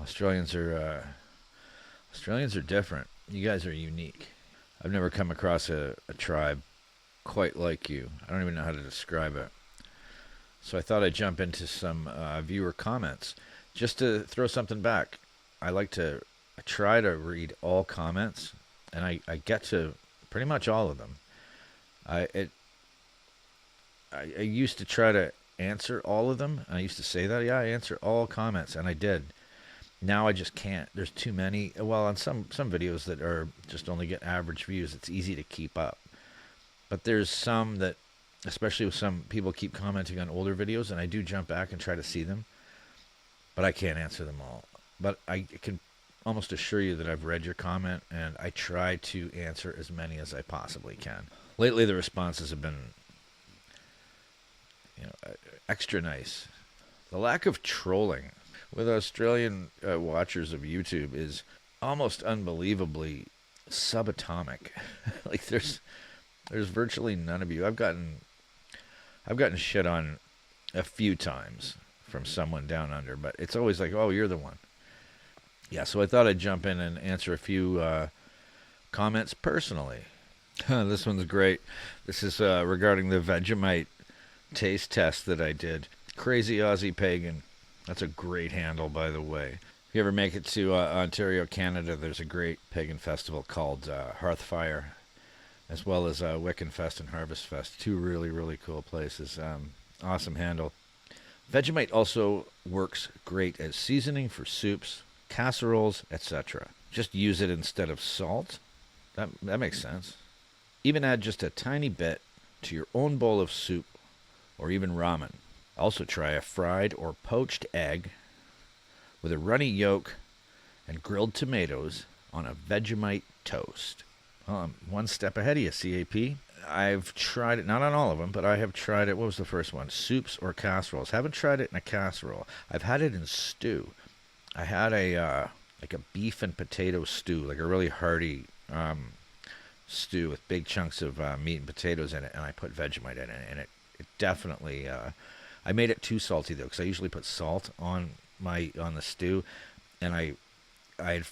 Australians are different. You guys are unique. I've never come across a tribe quite like you. I don't even know how to describe it. So I thought I'd jump into some viewer comments just to throw something back. I try to read all comments, and I get to pretty much all of them. I it I used to try to answer all of them. I used to say that, yeah, I answer all comments, and I did. Now I just can't. There's too many. Well, on some videos that are just only get average views, it's easy to keep up. But there's some that, especially with some people keep commenting on older videos, and I do jump back and try to see them, but I can't answer them all. But I can almost assure you that I've read your comment, and I try to answer as many as I possibly can. Lately, the responses have been, extra nice. The lack of trolling with Australian watchers of YouTube is almost unbelievably subatomic. Like there's virtually none of you. I've gotten shit on a few times from someone down under, but it's always like, oh, you're the one. Yeah, so I thought I'd jump in and answer a few comments personally. This one's great. This is regarding the Vegemite taste test that I did. Crazy Aussie Pagan. That's a great handle, by the way. If you ever make it to Ontario, Canada, there's a great pagan festival called Hearthfire, as well as Wiccan Fest and Harvest Fest. Two really, really cool places. Awesome handle. Vegemite also works great as seasoning for soups, casseroles, etc. Just use it instead of salt. That makes sense. Even add just a tiny bit to your own bowl of soup or even ramen. Also try a fried or poached egg with a runny yolk and grilled tomatoes on a Vegemite toast. Well, I'm one step ahead of you, CAP. I've tried it, not on all of them, but I have tried it. What was the first one? Soups or casseroles. Haven't tried it in a casserole. I've had it in stew. I had a beef and potato stew, like a really hearty stew with big chunks of meat and potatoes in it, and I put Vegemite in it, and it definitely... I made it too salty though, because I usually put salt on the stew, and I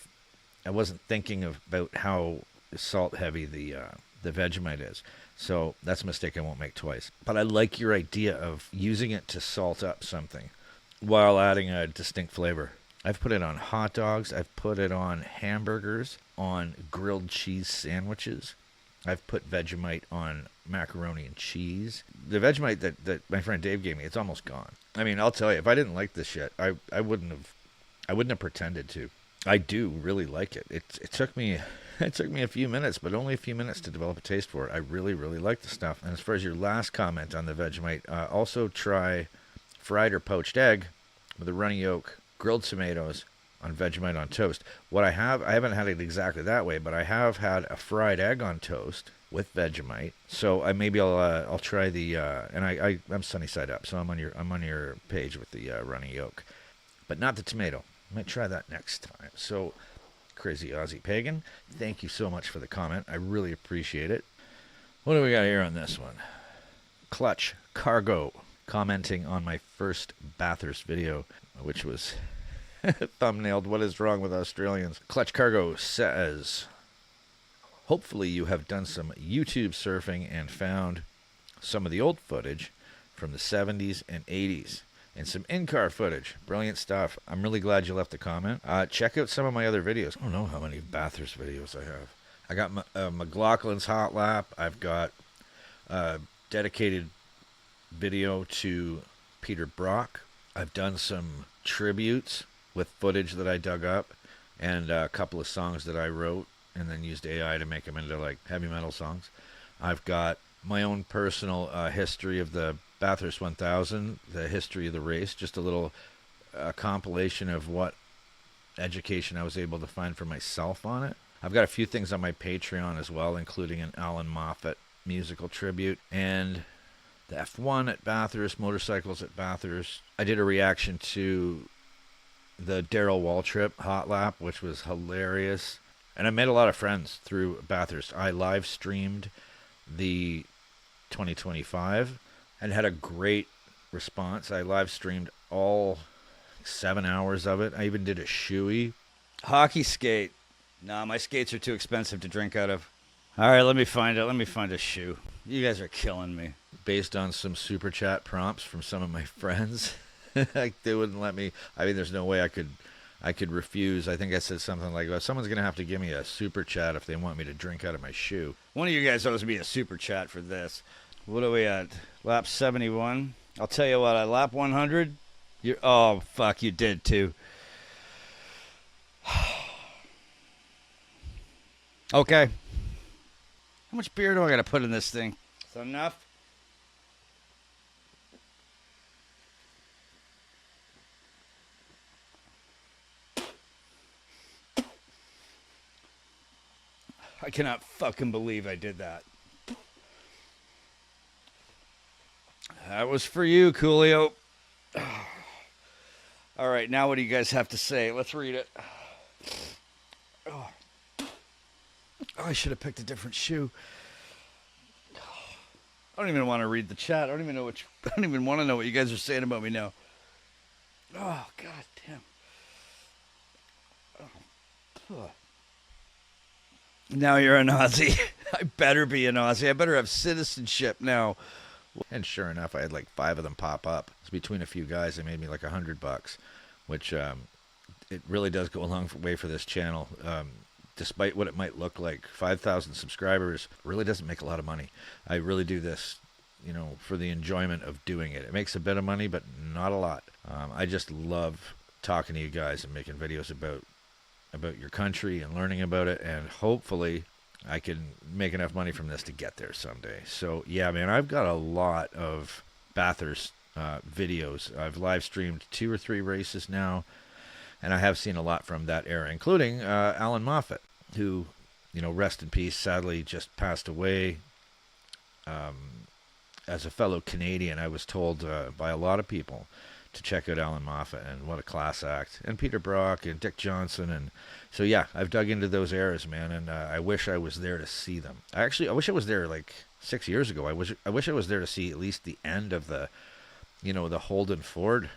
wasn't thinking about how salt heavy the Vegemite is. So that's a mistake I won't make twice. But I like your idea of using it to salt up something while adding a distinct flavor. I've put it on hot dogs. I've put it on hamburgers, on grilled cheese sandwiches. I've put Vegemite on macaroni and cheese. The Vegemite that my friend Dave gave me, it's almost gone. I mean, I'll tell you, if I didn't like this shit, I wouldn't have pretended to. I do really like it. It took me a few minutes, but only a few minutes to develop a taste for it. I really, really like the stuff. And as far as your last comment on the Vegemite, also try fried or poached egg with a runny yolk, grilled tomatoes on Vegemite on toast. I haven't had it exactly that way, but I have had a fried egg on toast with Vegemite. So I'll try the and I'm sunny side up, so I'm on your page with the runny yolk, but not the tomato. I might try that next time. So, Crazy Aussie Pagan, thank you so much for the comment. I really appreciate it. What do we got here on this one? Clutch Cargo commenting on my first Bathurst video, which was thumbnailed, "What is wrong with Australians?" Clutch Cargo says, hopefully you have done some YouTube surfing and found some of the old footage from the 70s and 80s. And some in-car footage. Brilliant stuff. I'm really glad you left a comment. Check out some of my other videos. I don't know how many Bathurst videos I have. I got McLaughlin's Hot Lap. I've got a dedicated video to Peter Brock. I've done some tributes with footage that I dug up and a couple of songs that I wrote and then used AI to make them into like heavy metal songs. I've got my own personal history of the Bathurst 1000, the history of the race, just a little compilation of what education I was able to find for myself on it. I've got a few things on my Patreon as well, including an Alan Moffat musical tribute and the F1 at Bathurst, motorcycles at Bathurst. I did a reaction to the Daryl Waltrip Hot Lap, which was hilarious. And I made a lot of friends through Bathurst. I live streamed the 2025 and had a great response. I live streamed all 7 hours of it. I even did a shoey. Hockey skate. Nah, my skates are too expensive to drink out of. All right, let me find a shoe. You guys are killing me. Based on some super chat prompts from some of my friends. Like, they wouldn't let me. I mean, there's no way I could refuse. I think I said something like, well, someone's going to have to give me a super chat if they want me to drink out of my shoe. One of you guys owes me a super chat for this. What are we at? Lap 71. I'll tell you what, at lap 100, oh, fuck, you did too. Okay. How much beer do I got to put in this thing? Is that enough? I cannot fucking believe I did that. That was for you, Coolio. All right, now what do you guys have to say? Let's read it. Oh, I should have picked a different shoe. I don't even want to read the chat. I don't even want to know what you guys are saying about me now. Oh, god damn. Oh. Now you're an Aussie. I better be an Aussie. I better have citizenship now. And sure enough, I had like 5 of them pop up. It's between a few guys. They made me like $100, which it really does go a long way for this channel. Despite what it might look like, 5,000 subscribers really doesn't make a lot of money. I really do this, for the enjoyment of doing it. It makes a bit of money, but not a lot. I just love talking to you guys and making videos about your country and learning about it, and hopefully I can make enough money from this to get there someday. So yeah, man, I've got a lot of Bathurst videos. I've live streamed 2 or 3 races now, and I have seen a lot from that era, including Alan Moffat, who, rest in peace, sadly just passed away. As a fellow Canadian, I was told by a lot of people to check out Alan Moffat, and what a class act. And Peter Brock and Dick Johnson. And so, yeah, I've dug into those eras, man, and I wish I was there to see them. I wish I was there like 6 years ago. I wish I was there to see at least the end of the, the Holden Ford,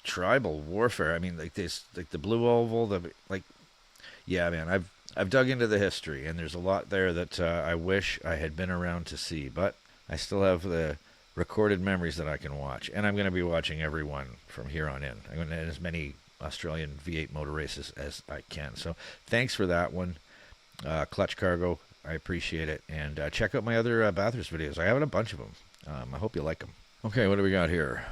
tribal warfare. I mean, like this, like the Blue Oval, yeah, man, I've dug into the history, and there's a lot there that I wish I had been around to see, but I still have the recorded memories that I can watch, and I'm going to be watching everyone from here on in. I'm going to as many Australian V8 motor races as I can. So thanks for that one, Clutch Cargo. I appreciate it, and check out my other Bathurst videos. I have a bunch of them. I hope you like them. Okay, what do we got here?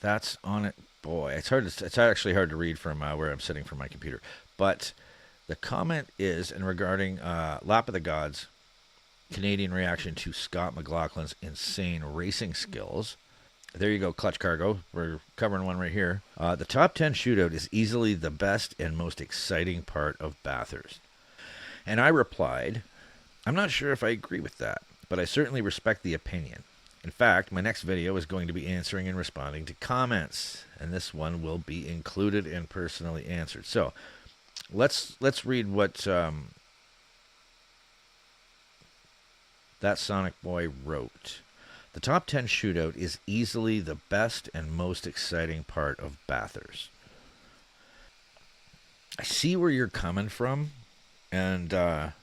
That's on it. Boy, it's actually hard to read from where I'm sitting from my computer. But the comment is, and regarding Lap of the Gods, Canadian reaction to Scott McLaughlin's insane racing skills. There you go, Clutch Cargo. We're covering one right here. The top 10 shootout is easily the best and most exciting part of Bathurst. And I replied, I'm not sure if I agree with that, but I certainly respect the opinion. In fact, my next video is going to be answering and responding to comments, and this one will be included and personally answered. So let's read what that Sonic Boy wrote. The top 10 shootout is easily the best and most exciting part of Bathurst. I see where you're coming from, and I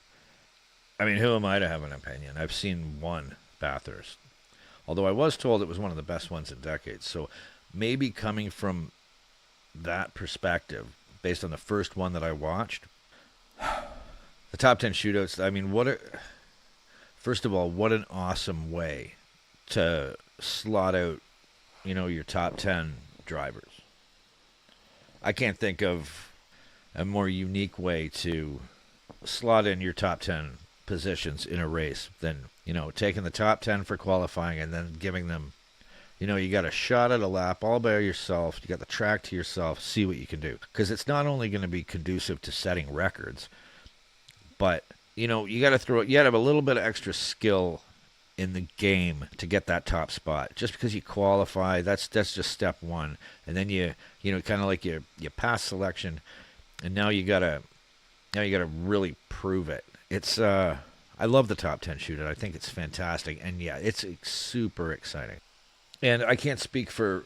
mean, who am I to have an opinion? I've seen one Bathurst, although I was told it was one of the best ones in decades. So maybe coming from that perspective, based on the first one that I watched, the top 10 shootouts, I mean, first of all, what an awesome way to slot out, your top 10 drivers. I can't think of a more unique way to slot in your top 10 positions in a race than, taking the top 10 for qualifying and then giving them, you got a shot at a lap all by yourself. You got the track to yourself. See what you can do. Because it's not only going to be conducive to setting records, but, you got to have a little bit of extra skill in the game to get that top spot. Just because you qualify, that's just step one. And then you kind of like you pass selection, and now you gotta really prove it. It's I love the top 10 shootout. I think it's fantastic, and yeah, it's super exciting. And I can't speak for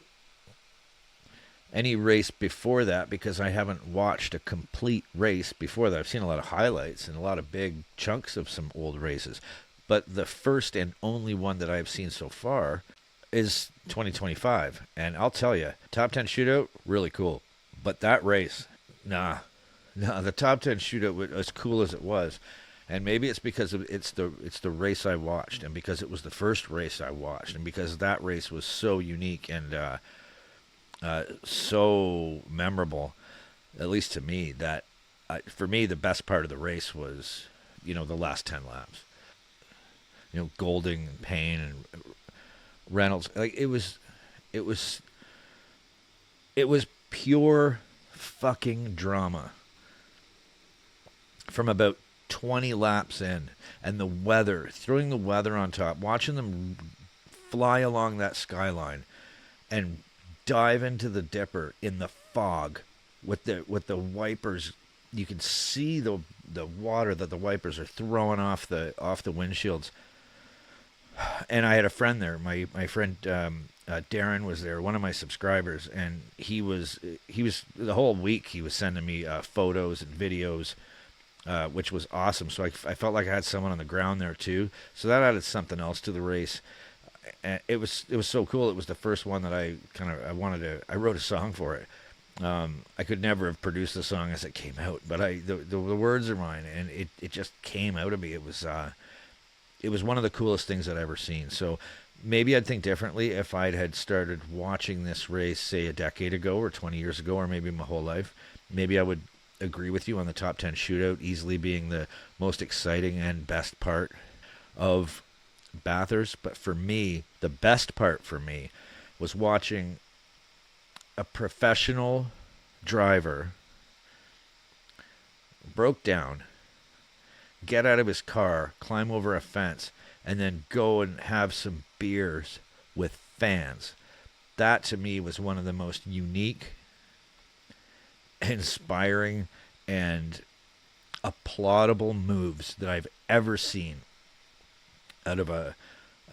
any race before that because I haven't watched a complete race before that. I've seen a lot of highlights and a lot of big chunks of some old races. But the first and only one that I've seen so far is 2025. And I'll tell you, top 10 shootout, really cool. But that race, nah, the top 10 shootout was as cool as it was. And maybe it's because it's the race I watched, and because it was the first race I watched, and because that race was so unique and so memorable, at least to me, that for me the best part of the race was, the last 10 laps. Golding and Payne and Reynolds, like it was pure fucking drama from about 20 laps in, and the weather, throwing the weather on top, watching them fly along that skyline and dive into the dipper in the fog with the wipers. You can see the water that the wipers are throwing off the windshields. And I had a friend there. My friend Darren was there, one of my subscribers, and he was the whole week he was sending me photos and videos, which was awesome. So I felt like I had someone on the ground there too. So that added something else to the race. And it was so cool. It was the first one that I wrote a song for it. I could never have produced the song as it came out, but the words are mine, and it just came out of me. It was one of the coolest things I'd ever seen. So maybe I'd think differently if I'd had started watching this race, say, a decade ago or 20 years ago, or maybe my whole life. Maybe I would agree with you on the top 10 shootout easily being the most exciting and best part of Bathurst. But for me, the best part for me was watching a professional driver broke down, get out of his car, climb over a fence, and then go and have some beers with fans. That to me was one of the most unique, inspiring, and applaudable moves that I've ever seen out of an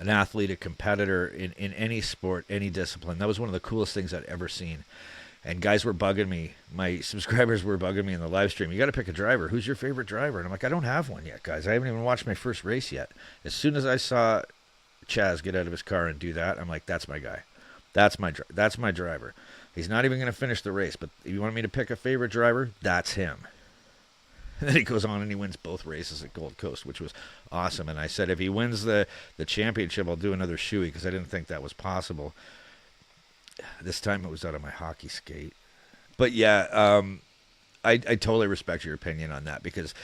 athlete, a competitor in any sport, any discipline. That was one of the coolest things I'd ever seen. And guys were bugging me. My subscribers were bugging me in the live stream. You got to pick a driver. Who's your favorite driver? And I'm like, I don't have one yet, guys. I haven't even watched my first race yet. As soon as I saw Chaz get out of his car and do that, I'm like, that's my guy. That's my driver. He's not even going to finish the race, but if you want me to pick a favorite driver, that's him. And then he goes on and he wins both races at Gold Coast, which was awesome. And I said, if he wins the championship, I'll do another shoey, because I didn't think that was possible. This time it was out of my hockey skate. But yeah, I totally respect your opinion on that, because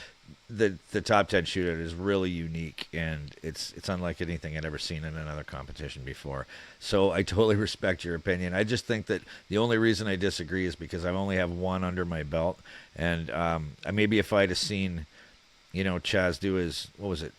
the top 10 shootout is really unique, and it's unlike anything I'd ever seen in another competition before. So I totally respect your opinion. I just think that the only reason I disagree is because I only have one under my belt, and maybe if I'd have seen, Chaz do his,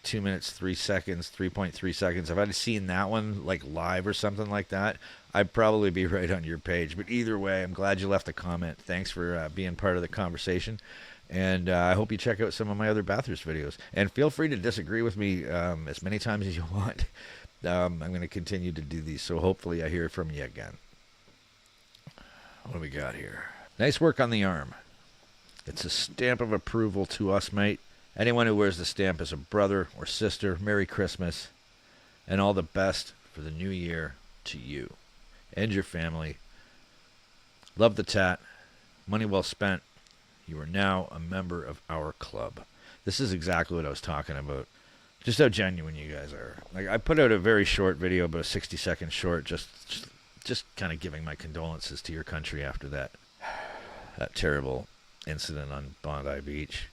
2 minutes 3 seconds, 3.3 seconds, if I'd have seen that one like live or something like that, I'd probably be right on your page. But either way, I'm glad you left a comment. Thanks for being part of the conversation. And I hope you check out some of my other Bathurst videos. And feel free to disagree with me as many times as you want. I'm going to continue to do these, so hopefully I hear from you again. What do we got here? Nice work on the arm. It's a stamp of approval to us, mate. Anyone who wears the stamp is a brother or sister. Merry Christmas. And all the best for the new year to you and your family. Love the tat. Money well spent. You are now a member of our club. This is exactly what I was talking about. Just how genuine you guys are. Like, I put out a very short video, about a 60-second short, just kind of giving my condolences to your country after that terrible incident on Bondi Beach,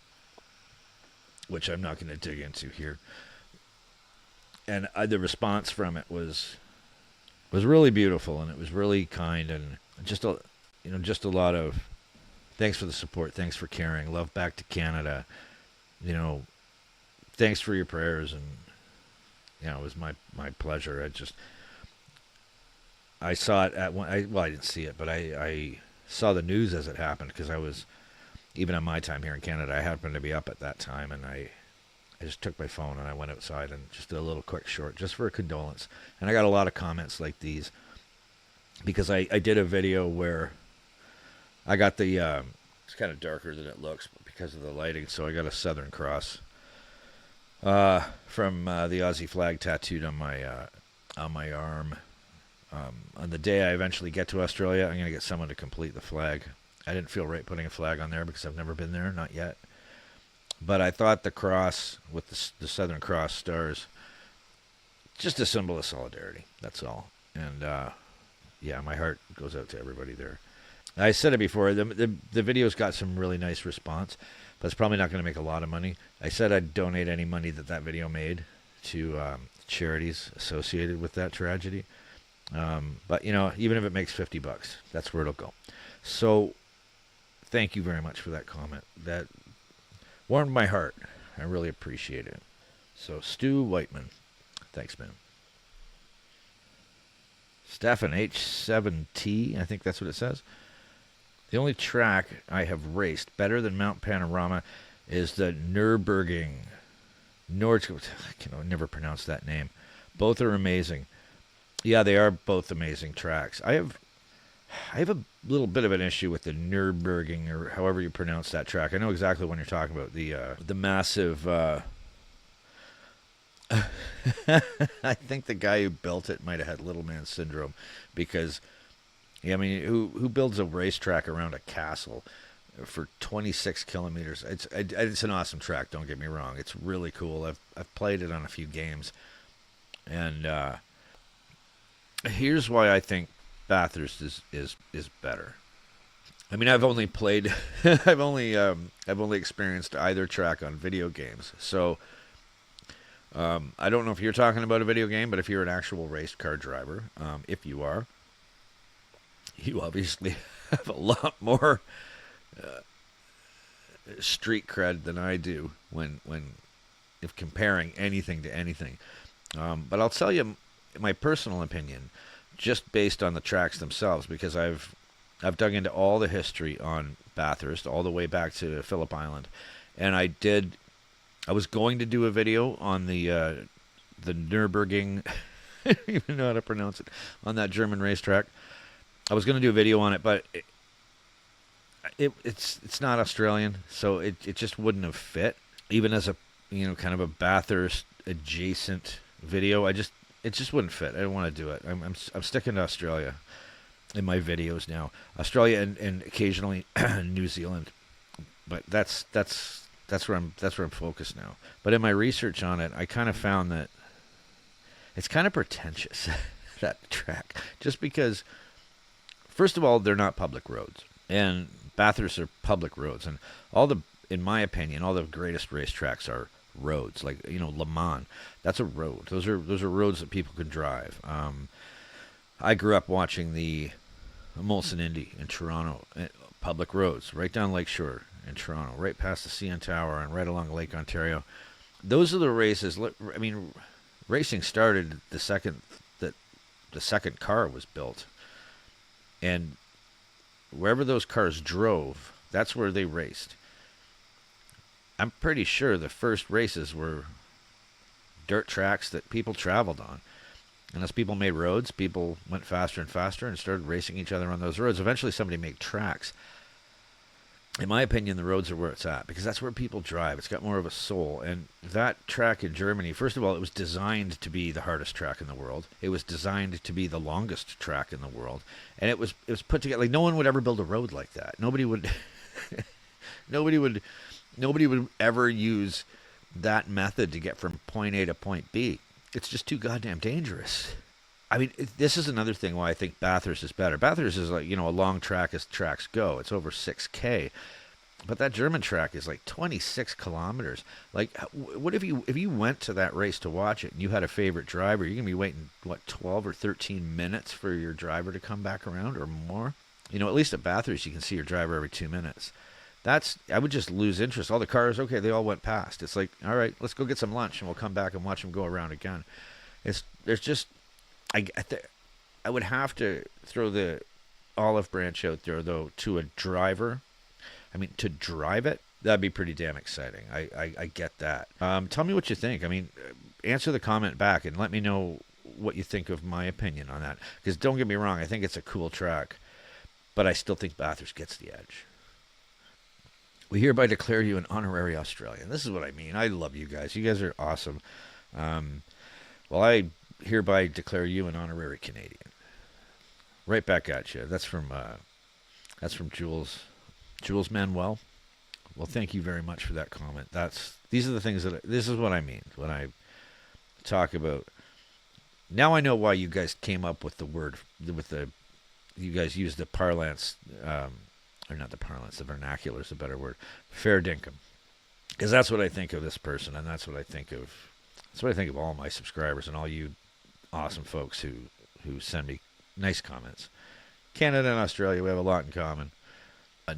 which I'm not going to dig into here. And the response from it was really beautiful, and it was really kind, and just a lot of thanks for the support, thanks for caring, love back to Canada, thanks for your prayers, and it was my pleasure. I saw it at one. I didn't see it, but I saw the news as it happened, because I was, even on my time here in Canada, I happened to be up at that time, and I just took my phone and I went outside and just did a little quick short just for a condolence. And I got a lot of comments like these, because I did a video where I got the, it's kind of darker than it looks because of the lighting, so I got a Southern Cross from the Aussie flag tattooed on my arm. On the day I eventually get to Australia, I'm going to get someone to complete the flag. I didn't feel right putting a flag on there because I've never been there, not yet. But I thought the cross with the Southern Cross stars, just a symbol of solidarity. That's all. And yeah, my heart goes out to everybody there. I said it before. The video's got some really nice response, but it's probably not going to make a lot of money. I said I'd donate any money that video made to charities associated with that tragedy. But you know, even if it makes $50, that's where it'll go. So, thank you very much for that comment. That warmed my heart. I really appreciate it. So, Stu Whiteman, thanks, man. Stefan H7T, I think that's what it says. The only track I have raced better than Mount Panorama is the Nürburgring Nordschleife. I can never pronounce that name. Both are amazing. Yeah, they are both amazing tracks. I have a little bit of an issue with the Nürburgring, or however you pronounce that track. I know exactly what you're talking about. The massive. I think the guy who built it might have had little man syndrome, because, yeah, I mean, who builds a racetrack around a castle for 26 kilometers? It's an awesome track. Don't get me wrong. It's really cool. I've played it on a few games, and here's why I think Bathurst is better. I mean, I've only played, I've only experienced either track on video games. So I don't know if you're talking about a video game, but if you're an actual race car driver, if you are, you obviously have a lot more street cred than I do when if comparing anything to anything. But I'll tell you my personal opinion, just based on the tracks themselves, because I've dug into all the history on Bathurst all the way back to Phillip Island, and I was going to do a video on the Nürburgring, I don't even know how to pronounce it, on that German racetrack. I was going to do a video on it, but it's not Australian, so it just wouldn't have fit, even as a kind of a Bathurst adjacent video. It just wouldn't fit. I don't want to do it. I'm sticking to Australia in my videos now. Australia and occasionally New Zealand, but that's where I'm focused now. But in my research on it, I kind of found that it's kind of pretentious, that track, just because, first of all, they're not public roads, and Bathurst are public roads, and in my opinion, all the greatest racetracks are roads, like Le Mans. That's a road. Those are roads that people can drive. I grew up watching the Molson Indy in Toronto, public roads, right down Lakeshore in Toronto, right past the CN Tower and right along Lake Ontario. Those are the races. I mean, racing started the second that the second car was built, and wherever those cars drove, that's where they raced. I'm pretty sure the first races were dirt tracks that people traveled on. And as people made roads, people went faster and faster and started racing each other on those roads. Eventually somebody made tracks. In my opinion, the roads are where it's at, because that's where people drive. It's got more of a soul. And that track in Germany, first of all, it was designed to be the hardest track in the world. It was designed to be the longest track in the world. And it was put together, like, no one would ever build a road like that. Nobody would ever use that method to get from point A to point B. It's just too goddamn dangerous. I mean, this is another thing why I think Bathurst is better. Bathurst is like, a long track as tracks go. It's over 6K. But that German track is like 26 kilometers. Like, what if you went to that race to watch it and you had a favorite driver? You're going to be waiting, 12 or 13 minutes for your driver to come back around or more? At least at Bathurst, you can see your driver every 2 minutes. I would just lose interest. All the cars, okay, they all went past. It's like, all right, let's go get some lunch, and we'll come back and watch them go around again. I would have to throw the olive branch out there, though, to a driver. I mean, to drive it, that'd be pretty damn exciting. I get that. Tell me what you think. I mean, answer the comment back and let me know what you think of my opinion on that. Because don't get me wrong, I think it's a cool track. but I still think Bathurst gets the edge. We hereby declare you an honorary Australian. This is what I mean. I love you guys. You guys are awesome. Well, I hereby declare you an honorary Canadian. Right back at you. That's from Jules Manuel. Well, thank you very much for that comment. These are the things this is what I mean when I talk about. Now I know why you guys came up with the word you guys used the parlance, or not the parlance, the vernacular is a better word, fair dinkum, because that's what I think of this person, and that's what I think of all my subscribers and all you awesome folks who send me nice comments. Canada and Australia, we have a lot in common.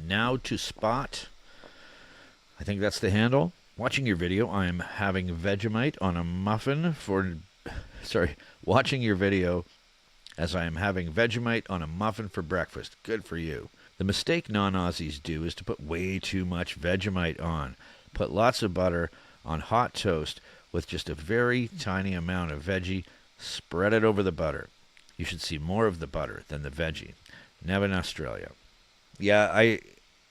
Now to Spot, I think that's the handle. Watching your video, I am having Vegemite on a muffin watching your video as I am having Vegemite on a muffin for breakfast. Good for you. The mistake non-Aussies do is to put way too much Vegemite on. Put lots of butter on hot toast with just a very tiny amount of veggie. Spread it over the butter. You should see more of the butter than the veggie. Never in Australia. Yeah,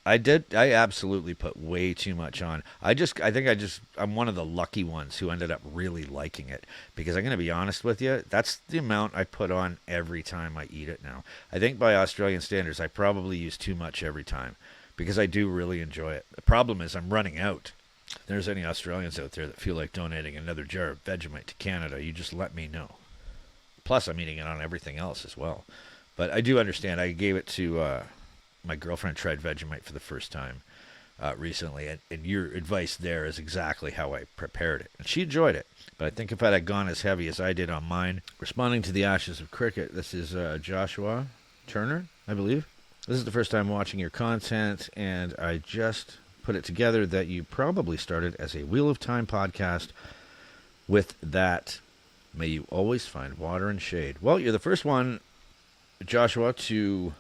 I did. I absolutely put way too much on. I'm one of the lucky ones who ended up really liking it, because I'm going to be honest with you, that's the amount I put on every time I eat it now. I think by Australian standards, I probably use too much every time, because I do really enjoy it. The problem is I'm running out. If there's any Australians out there that feel like donating another jar of Vegemite to Canada, you just let me know. Plus, I'm eating it on everything else as well. But I do understand. I gave it to... my girlfriend tried Vegemite for the first time recently, and your advice there is exactly how I prepared it. And she enjoyed it. But I think if I had gone as heavy as I did on mine, responding to the Ashes of Cricket, this is Joshua Turner, I believe. This is the first time watching your content, and I just put it together that you probably started as a Wheel of Time podcast with that. May you always find water and shade. Well, you're the first one, Joshua, to...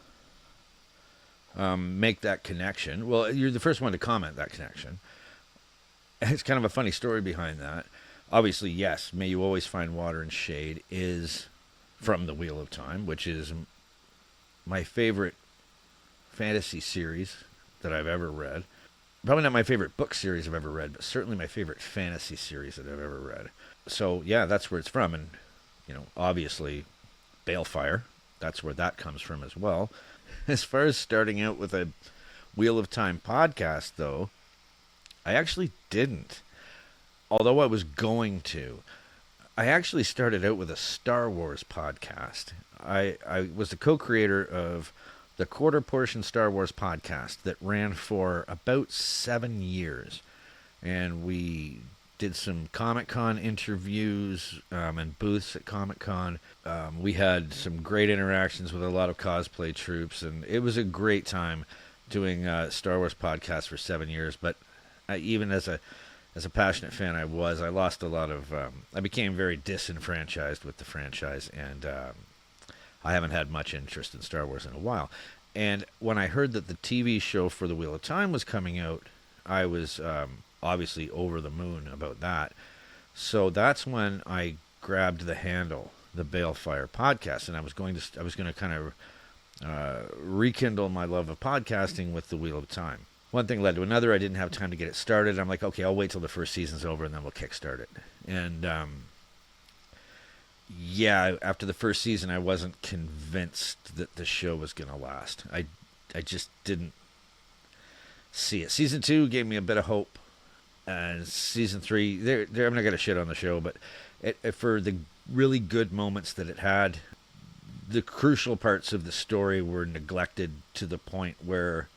make that connection. Well, you're the first one to comment that connection. It's kind of a funny story behind that. Obviously, yes, May You Always Find Water and Shade is from the Wheel of Time, which is my favorite fantasy series that I've ever read. Probably not my favorite book series I've ever read, but certainly my favorite fantasy series that I've ever read. So, yeah, that's where it's from. And, obviously, Balefire, that's where that comes from as well. As far as starting out with a Wheel of Time podcast, though, I actually didn't. Although I was going to. I actually started out with a Star Wars podcast. I was the co-creator of the Quarter Portion Star Wars podcast that ran for about 7 years. And we did some Comic-Con interviews and booths at Comic-Con. We had some great interactions with a lot of cosplay troops, and it was a great time doing Star Wars podcasts for 7 years. But even as a passionate fan I lost a lot of... I became very disenfranchised with the franchise, and I haven't had much interest in Star Wars in a while. And when I heard that the TV show for the Wheel of Time was coming out, I was... obviously over the moon about that. So that's when I grabbed the handle, the Balefire podcast, and I was going to kind of rekindle my love of podcasting with the Wheel of Time. One thing led to another. I didn't have time to get it started. I'm like, okay, I'll wait till the first season's over and then we'll kickstart it. And after the first season, I wasn't convinced that the show was going to last. I just didn't see it. Season 2 gave me a bit of hope. And season 3, I'm not going to shit on the show, but for the really good moments that it had, the crucial parts of the story were neglected to the point where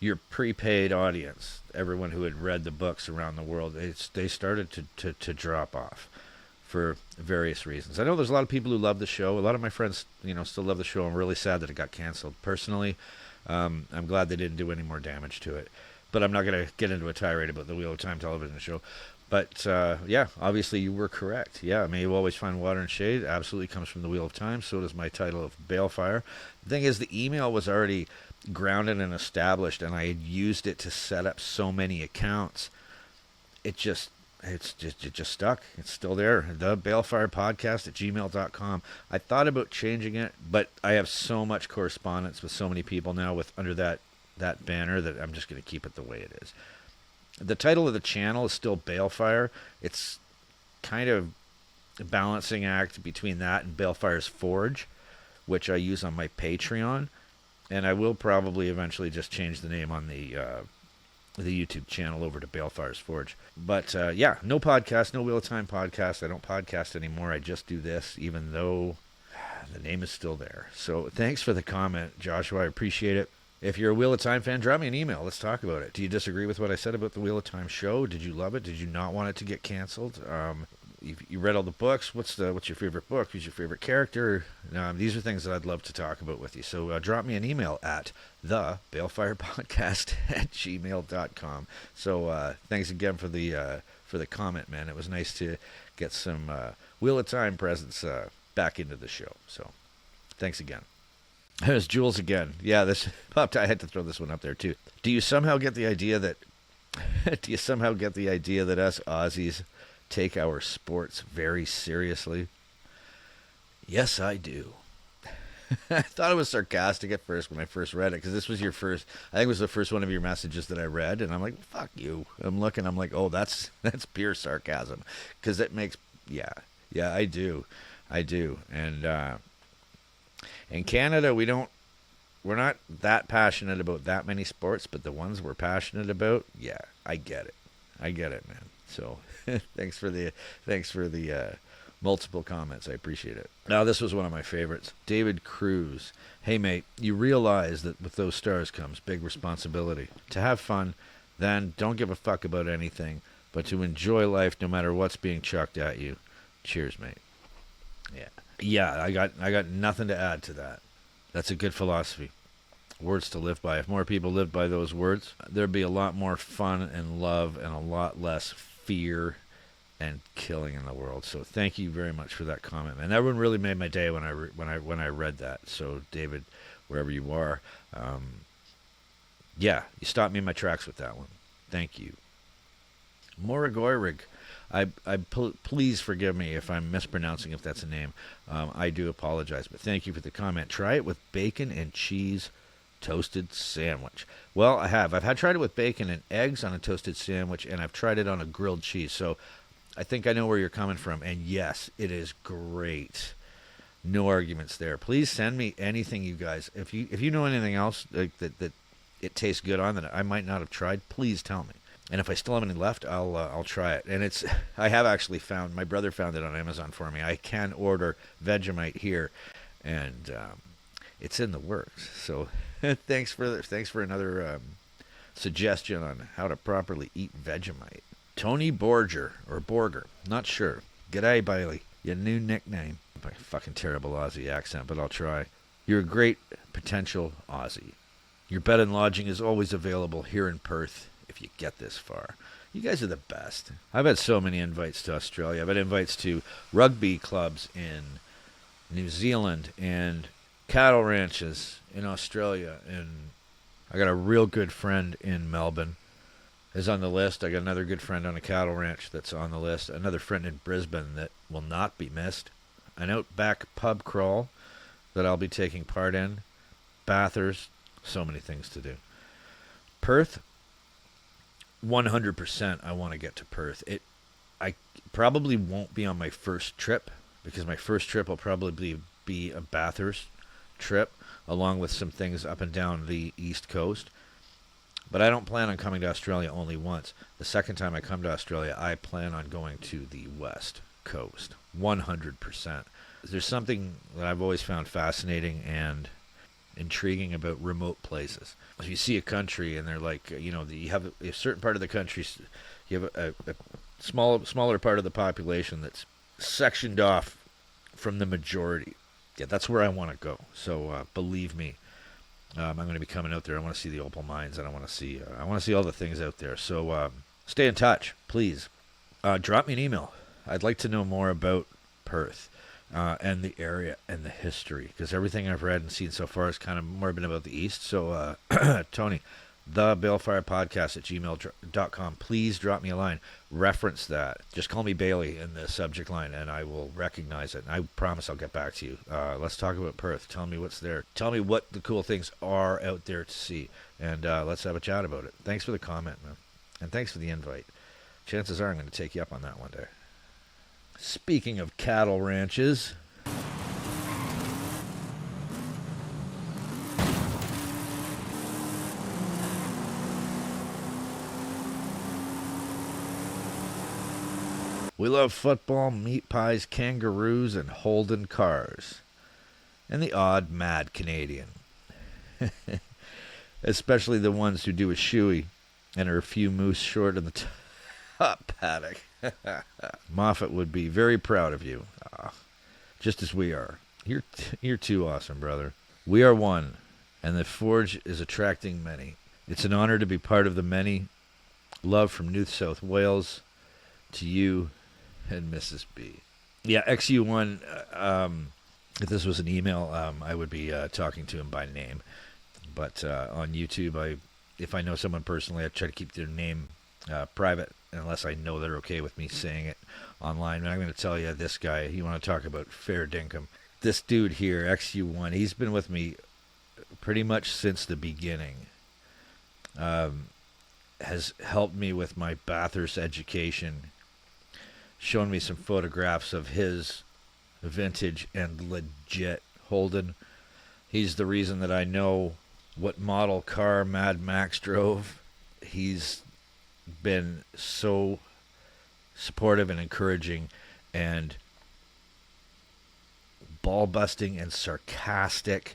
your prepaid audience, everyone who had read the books around the world, they started to drop off for various reasons. I know there's a lot of people who love the show. A lot of my friends, still love the show. I'm really sad that it got canceled. Personally, I'm glad they didn't do any more damage to it. But I'm not going to get into a tirade about the Wheel of Time television show. But, obviously you were correct. Yeah, May You Always Find Water and Shade absolutely comes from the Wheel of Time. So does my title of Balefire. The thing is, the email was already grounded and established, and I had used it to set up so many accounts. It just It's just stuck. It's still there. The Balefire Podcast at gmail.com. I thought about changing it, but I have so much correspondence with so many people now with under that banner that I'm just going to keep it the way it is. The title of the channel is still Balefire. It's kind of a balancing act between that and Balefire's Forge, which I use on my Patreon, and I will probably eventually just change the name on the YouTube channel over to Balefire's Forge. But yeah, no podcast, no Wheel of Time podcast. I don't podcast anymore. I just do this, even though the name is still there. So thanks for the comment, Joshua. I appreciate it. If you're a Wheel of Time fan, drop me an email. Let's talk about it. Do you disagree with what I said about the Wheel of Time show? Did you love it? Did you not want it to get canceled? You read all the books. What's your favorite book? Who's your favorite character? These are things that I'd love to talk about with you. So drop me an email at thebalefirepodcast@gmail.com. So thanks again for the comment, man. It was nice to get some Wheel of Time presence back into the show. So thanks again. There's Jules again. Yeah, this popped. I had to throw this one up there too. Do you somehow get the idea that us Aussies take our sports very seriously? Yes, I do. I thought it was sarcastic at first when I first read it, because this was your first, I think it was the first one of your messages that I read, and I'm like, fuck you. I'm like, oh, that's pure sarcasm, because it makes, yeah, I do. And in Canada, we're not that passionate about that many sports, but the ones we're passionate about, yeah, I get it, man. So thanks for the multiple comments. I appreciate it. Now, this was one of my favorites. David Cruz. Hey, mate, you realize that with those stars comes big responsibility. To have fun, then don't give a fuck about anything, but to enjoy life no matter what's being chucked at you. Cheers, mate. Yeah, I got nothing to add to that. That's a good philosophy. Words to live by. If more people lived by those words, there'd be a lot more fun and love and a lot less fear and killing in the world. So thank you very much for that comment, man. That one really made my day when I read that. So David, wherever you are, yeah, you stopped me in my tracks with that one. Thank you. Moragoyrig. Please forgive me if I'm mispronouncing, if that's a name. I do apologize, but thank you for the comment. Try it with bacon and cheese toasted sandwich. Well, I have. I've tried it with bacon and eggs on a toasted sandwich, and I've tried it on a grilled cheese. So I think I know where you're coming from. And yes, it is great. No arguments there. Please send me anything, you guys. If you know anything else that it tastes good on that I might not have tried, please tell me. And if I still have any left, I'll try it. And I have actually found, my brother found it on Amazon for me. I can order Vegemite here, and it's in the works. So thanks for another suggestion on how to properly eat Vegemite. Tony Borger, not sure. G'day, Bailey. Your new nickname. My fucking terrible Aussie accent, but I'll try. You're a great potential Aussie. Your bed and lodging is always available here in Perth if you get this far. You guys are the best. I've had so many invites to Australia. I've had invites to rugby clubs in New Zealand and cattle ranches in Australia. And I got a real good friend in Melbourne is on the list. I got another good friend on a cattle ranch that's on the list. Another friend in Brisbane that will not be missed. An outback pub crawl that I'll be taking part in. Bathurst. So many things to do. Perth. 100% I want to get to Perth. I probably won't be on my first trip, because my first trip will probably be a Bathurst trip, along with some things up and down the East Coast. But I don't plan on coming to Australia only once. The second time I come to Australia, I plan on going to the West Coast. 100%. There's something that I've always found fascinating and intriguing about remote places. If you see a country and they're like, you have a certain part of the country, you have a smaller part of the population that's sectioned off from the majority. Yeah, that's where I want to go. So believe me, I'm going to be coming out there. I want to see the opal mines, and I want to see all the things out there. So stay in touch, please. Drop me an email. I'd like to know more about Perth. And the area and the history, because everything I've read and seen so far has kind of more been about the East. So, Tony, the Balefire Podcast at gmail.com. Please drop me a line. Reference that. Just call me Bailey in the subject line, and I will recognize it. And I promise I'll get back to you. Let's talk about Perth. Tell me what's there. Tell me what the cool things are out there to see. And let's have a chat about it. Thanks for the comment, man. And thanks for the invite. Chances are I'm going to take you up on that one day. Speaking of cattle ranches, we love football, meat pies, kangaroos, and Holden cars. And the odd mad Canadian. Especially the ones who do a shoey and are a few moose short in the top paddock. Moffat would be very proud of you. Just as we are. You're too awesome, brother. We are one, and the Forge is attracting many. It's an honor to be part of the many. Love from New South Wales to you and Mrs. B. Yeah, XU1, if this was an email, I would be talking to him by name. But on YouTube, if I know someone personally, I try to keep their name private unless I know they're okay with me saying it online. And I'm going to tell you, this guy, you want to talk about fair dinkum. This dude here, XU1, he's been with me pretty much since the beginning. Has helped me with my Bathurst education, shown me some photographs of his vintage and legit Holden. He's the reason that I know what model car Mad Max drove. He's been so supportive and encouraging and ball-busting and sarcastic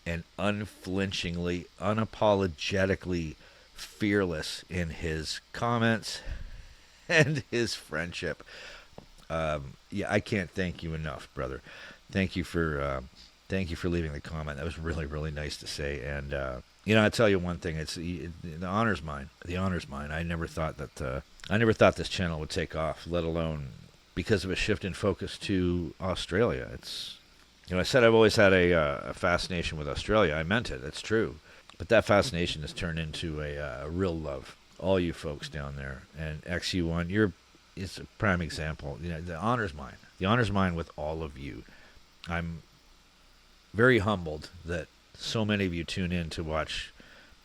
and unflinchingly, unapologetically fearless in his comments and his friendship. Yeah, I can't thank you enough, brother. Thank you for leaving the comment. That was really, really nice to say. And I tell you one thing: the honor's mine. The honor's mine. I never thought this channel would take off, let alone because of a shift in focus to Australia. I said I've always had a fascination with Australia. I meant it. It's true. But that fascination has turned into a real love. All you folks down there, and XU1, it's a prime example. The honor's mine. The honor's mine with all of you. I'm very humbled that so many of you tune in to watch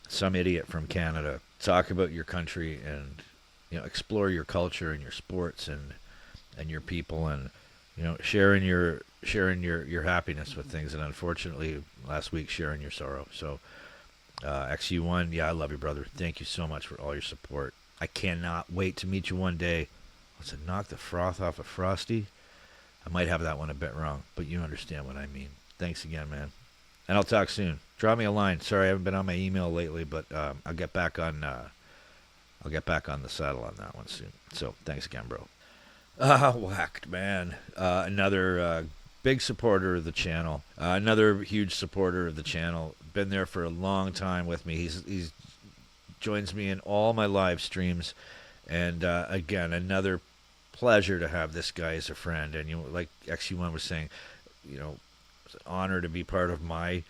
some idiot from Canada talk about your country and explore your culture and your sports and your people, and sharing your happiness with things, and unfortunately last week sharing your sorrow. So XU1, yeah, I love you, brother. Thank you so much for all your support. I cannot wait to meet you one day. What's it, knock the froth off a Frosty? I might have that one a bit wrong, but you understand what I mean. Thanks again, man. And I'll talk soon. Drop me a line. Sorry, I haven't been on my email lately, but I'll get back on the saddle on that one soon. So thanks again, bro. Whacked, man. Another big supporter of the channel. Another huge supporter of the channel. Been there for a long time with me. He's joins me in all my live streams, and again, another pleasure to have this guy as a friend. And like XU1 was saying, it's an honor to be part of my,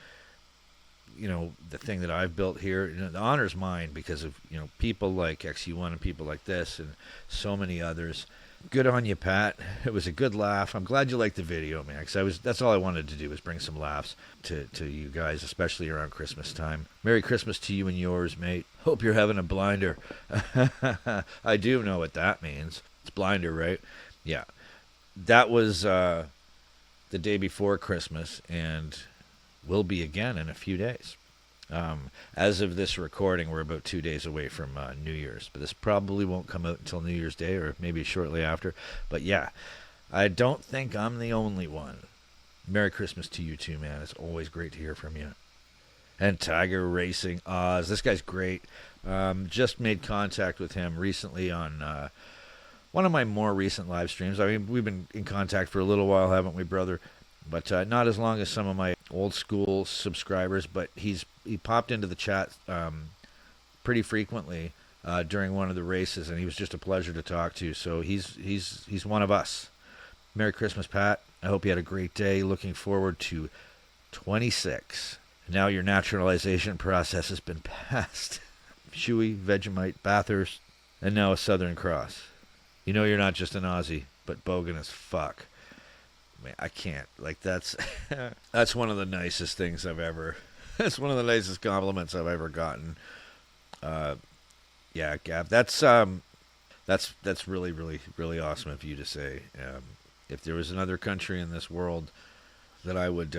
the thing that I've built here. The honor's mine because of people like XU1 and people like this and so many others. Good on you, Pat. It was a good laugh. I'm glad you liked the video, man, because that's all I wanted to do, was bring some laughs to you guys, especially around Christmas time. Merry Christmas to you and yours, mate. Hope you're having a blinder. I do know what that means. It's blinder, right? Yeah. That was the day before Christmas, and will be again in a few days. As of this recording, we're about 2 days away from New Year's, but this probably won't come out until New Year's Day or maybe shortly after. But yeah, I don't think I'm the only one. Merry Christmas to you too, man. It's always great to hear from you. And Tiger Racing Oz, this guy's great. Just made contact with him recently on one of my more recent live streams. I mean, we've been in contact for a little while, haven't we, brother? But not as long as some of my old school subscribers. But he popped into the chat pretty frequently during one of the races, and he was just a pleasure to talk to. So he's one of us. Merry Christmas, Pat. I hope you had a great day. Looking forward to 26. Now your naturalization process has been passed. Shoey, Vegemite, Bathurst, and now a Southern Cross. You know you're not just an Aussie, but Bogan as fuck. Man, I can't. Like, that's that's one of the nicest things I've ever. That's one of the nicest compliments I've ever gotten. Yeah, Gav, that's really, really, really awesome of you to say. If there was another country in this world that I would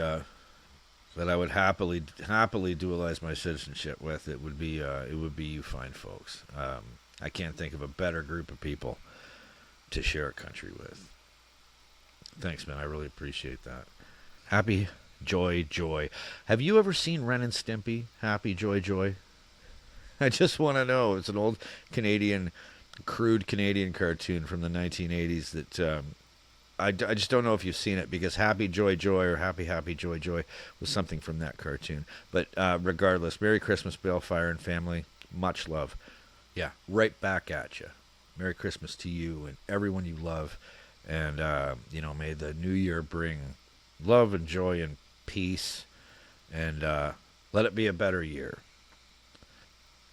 happily dualize my citizenship with, it would be you fine folks. I can't think of a better group of people to share a country with. Thanks, man. I really appreciate that. Happy Joy. Have you ever seen Ren and Stimpy? Happy Joy. I just want to know. It's an old crude Canadian cartoon from the 1980s that I just don't know if you've seen it, because Happy Joy or Happy Joy was something from that cartoon. But regardless, Merry Christmas, Balefire and family. Much love. Yeah, right back at you. Merry Christmas to you and everyone you love. And, may the new year bring love and joy and peace. And let it be a better year.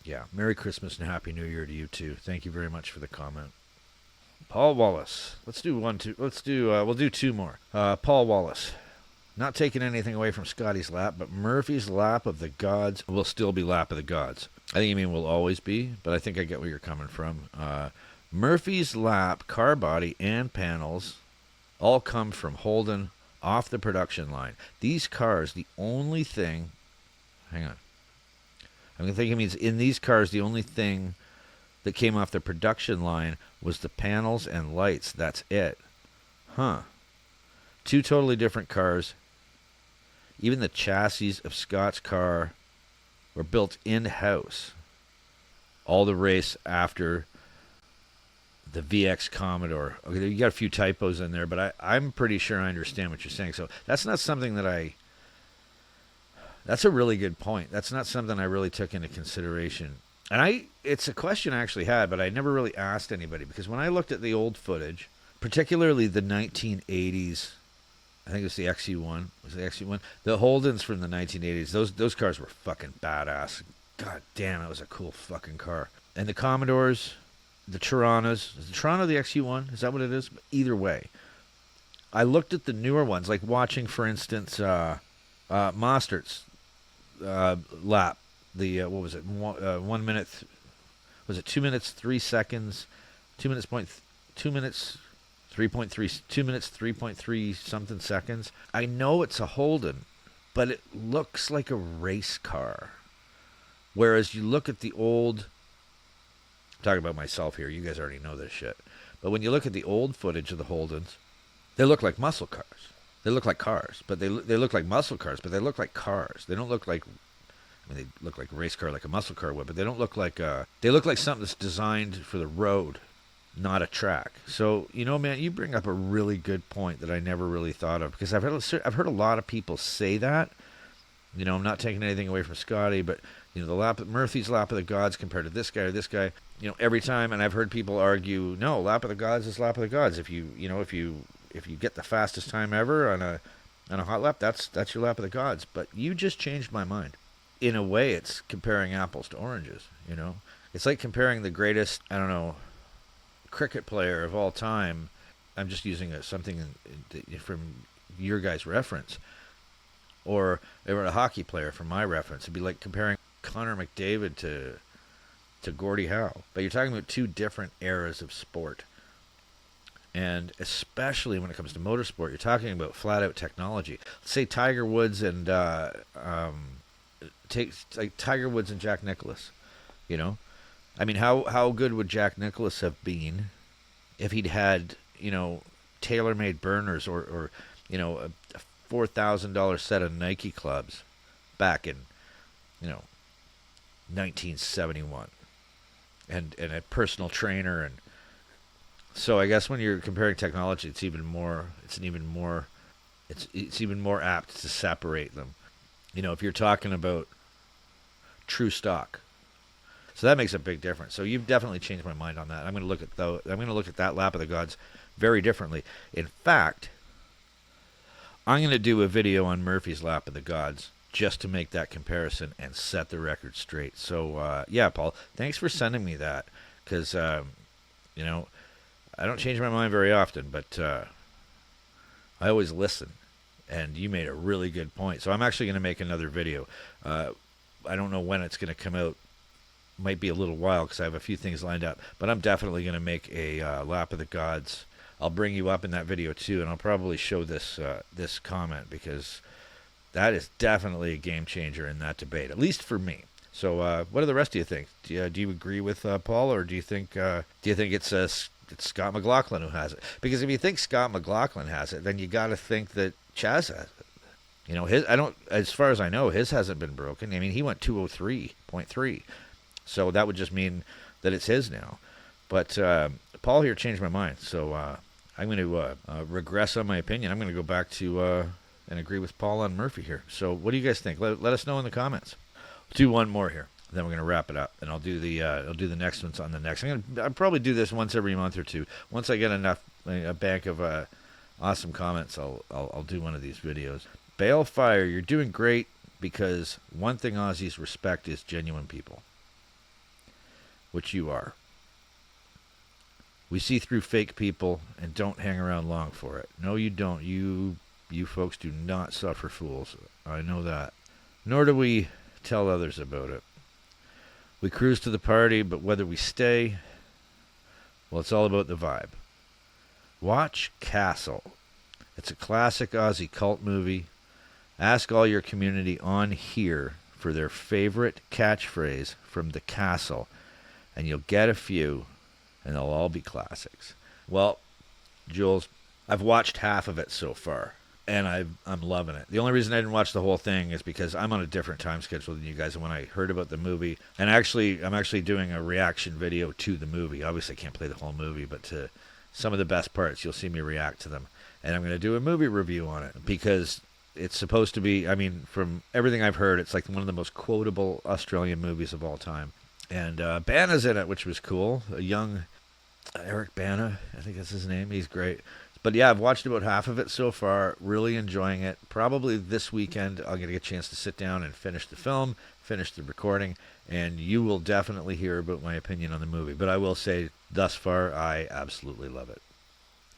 Yeah, Merry Christmas and Happy New Year to you too. Thank you very much for the comment. Paul Wallace. We'll do two more. Paul Wallace. Not taking anything away from Scotty's lap, but Murphy's lap of the gods will still be lap of the gods. I think you mean will always be, but I think I get where you're coming from. Murphy's lap, car body, and panels all come from Holden off the production line. These cars, the only thing... Hang on. I'm going to think it means in these cars, the only thing that came off the production line was the panels and lights. That's it. Huh. Two totally different cars. Even the chassis of Scott's car were built in-house. All the race after the VX Commodore. Okay, you got a few typos in there, but I'm pretty sure I understand what you're saying. So that's not something that that's a really good point. That's not something I really took into consideration. And it's a question I actually had, but I never really asked anybody, because when I looked at the old footage, particularly the 1980s, I think it was the XU1. Was it the XU1? The Holdens from the 1980s, those cars were fucking badass. God damn, it was a cool fucking car. And the Commodores, the Torontos. Is the Toronto the XU1? Is that what it is? Either way. I looked at the newer ones, like watching, for instance, Mostert's lap. The what was it? 1 minute. Was it 2 minutes 3 seconds? 2 minutes 3.3. 2 minutes 3.3 something seconds. I know it's a Holden, but it looks like a race car. Whereas you look at the old. I'm talking about myself here. You guys already know this shit. But when you look at the old footage of the Holdens, they look like muscle cars. They look like cars, but they look like muscle cars, but they look like cars. They don't look like. I mean, they look like a race car, like a muscle car would, but they don't look like. They look like something that's designed for the road, not a track. So man, you bring up a really good point that I never really thought of, because I've heard a lot of people say that. I'm not taking anything away from Scotty, but the Murphy's lap of the gods compared to this guy or this guy. Every time, and I've heard people argue, no, lap of the gods is lap of the gods. If you get the fastest time ever on a hot lap, that's your lap of the gods. But you just changed my mind. In a way, it's comparing apples to oranges. It's like comparing the greatest, cricket player of all time. I'm just using something from your guys' reference, or a hockey player from my reference. It'd be like comparing Connor McDavid to Gordie Howe. But you're talking about two different eras of sport. And especially when it comes to motorsport, you're talking about flat-out technology. Let's say Tiger Woods and Tiger Woods and Jack Nicklaus. I mean, how good would Jack Nicklaus have been if he'd had tailor-made burners or a $4,000 set of Nike clubs back in 1971, and a personal trainer. And so I guess when you're comparing technology, it's even more apt to separate them. If you're talking about true stock. So that makes a big difference. So you've definitely changed my mind on that. I'm going to look at that lap of the gods very differently. In fact, I'm going to do a video on Murphy's lap of the gods just to make that comparison and set the record straight. So, yeah, Paul, thanks for sending me that, because, you know, I don't change my mind very often, but I always listen, and you made a really good point. So I'm actually going to make another video. I don't know when it's going to come out. Might be a little while because I have a few things lined up, but I'm definitely going to make a Lap of the Gods. I'll bring you up in that video too, and I'll probably show this this comment, because that is definitely a game changer in that debate, at least for me. So, what do the rest of you think? Do you agree with Paul, or do you think it's Scott McLaughlin who has it? Because if you think Scott McLaughlin has it, then you got to think that Chaz has it. You know, as far as I know, his hasn't been broken. I mean, he went 203.3, so that would just mean that it's his now. But Paul here changed my mind, so I'm going to regress on my opinion. I'm going to go back to and agree with Paul on Murphy here. So, what do you guys think? Let us know in the comments. Do one more here, then we're going to wrap it up, and I'll do the next ones on the next. I'll probably do this once every month or two. Once I get a bank of awesome comments, I'll do one of these videos. Balefire, you're doing great, because one thing Aussies respect is genuine people, which you are. We see through fake people and don't hang around long for it. No, you don't. You folks do not suffer fools. I know that. Nor do we tell others about it. We cruise to the party, but whether we stay, well, it's all about the vibe. Watch Castle. It's a classic Aussie cult movie. Ask all your community on here for their favorite catchphrase from The Castle, and you'll get a few, and they'll all be classics. Well, Jules, I've watched half of it so far, and I'm loving it. The only reason I didn't watch the whole thing is because I'm on a different time schedule than you guys. And when I heard about the movie, and I'm actually doing a reaction video to the movie. Obviously, I can't play the whole movie, but to some of the best parts, you'll see me react to them. And I'm going to do a movie review on it, because it's supposed to be, I mean, from everything I've heard, it's like one of the most quotable Australian movies of all time. And Bana's in it, which was cool. A young Eric Bana, I think that's his name. He's great. But yeah, I've watched about half of it so far. Really enjoying it. Probably this weekend I'll get a chance to sit down and finish the film, finish the recording, and you will definitely hear about my opinion on the movie. But I will say, thus far, I absolutely love it.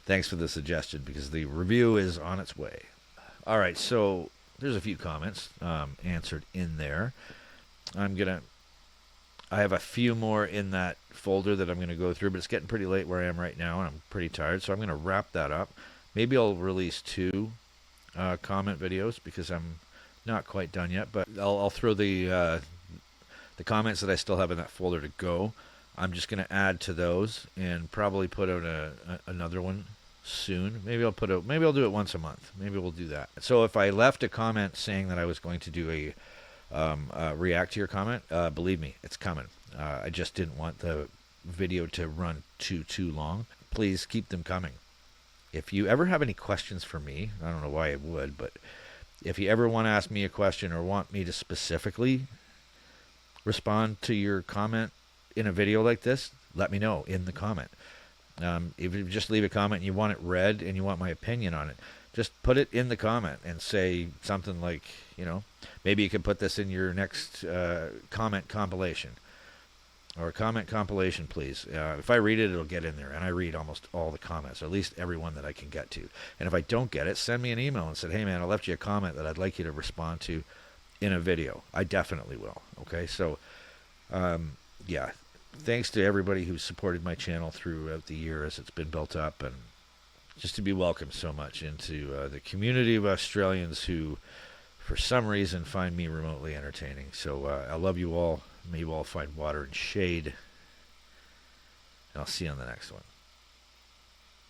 Thanks for the suggestion, because the review is on its way. All right, so there's a few comments answered in there. I have a few more in that folder that I'm going to go through, but it's getting pretty late where I am right now, and I'm pretty tired, so I'm going to wrap that up. Maybe I'll release 2 comment videos, because I'm not quite done yet, but I'll throw the comments that I still have in that folder to go. I'm just going to add to those and probably put out another one soon. Maybe I'll do it once a month. Maybe we'll do that. So if I left a comment saying that I was going to do a react to your comment, believe me, it's coming. I just didn't want the video to run too long. Please keep them coming. If you ever have any questions for me, I don't know why I would, but if you ever want to ask me a question or want me to specifically respond to your comment in a video like this, let me know in the comment. If you just leave a comment and you want it read and you want my opinion on it, just put it in the comment and say something like, maybe you could put this in your next comment compilation. Or a comment compilation, please. If I read it, it'll get in there. And I read almost all the comments, or at least every one that I can get to. And if I don't get it, send me an email and say, hey, man, I left you a comment that I'd like you to respond to in a video. I definitely will. Okay, so, yeah. Thanks to everybody who's supported my channel throughout the year as it's been built up. And just to be welcomed so much into the community of Australians who, for some reason, find me remotely entertaining. So I love you all. May you all find water and shade. And I'll see you on the next one.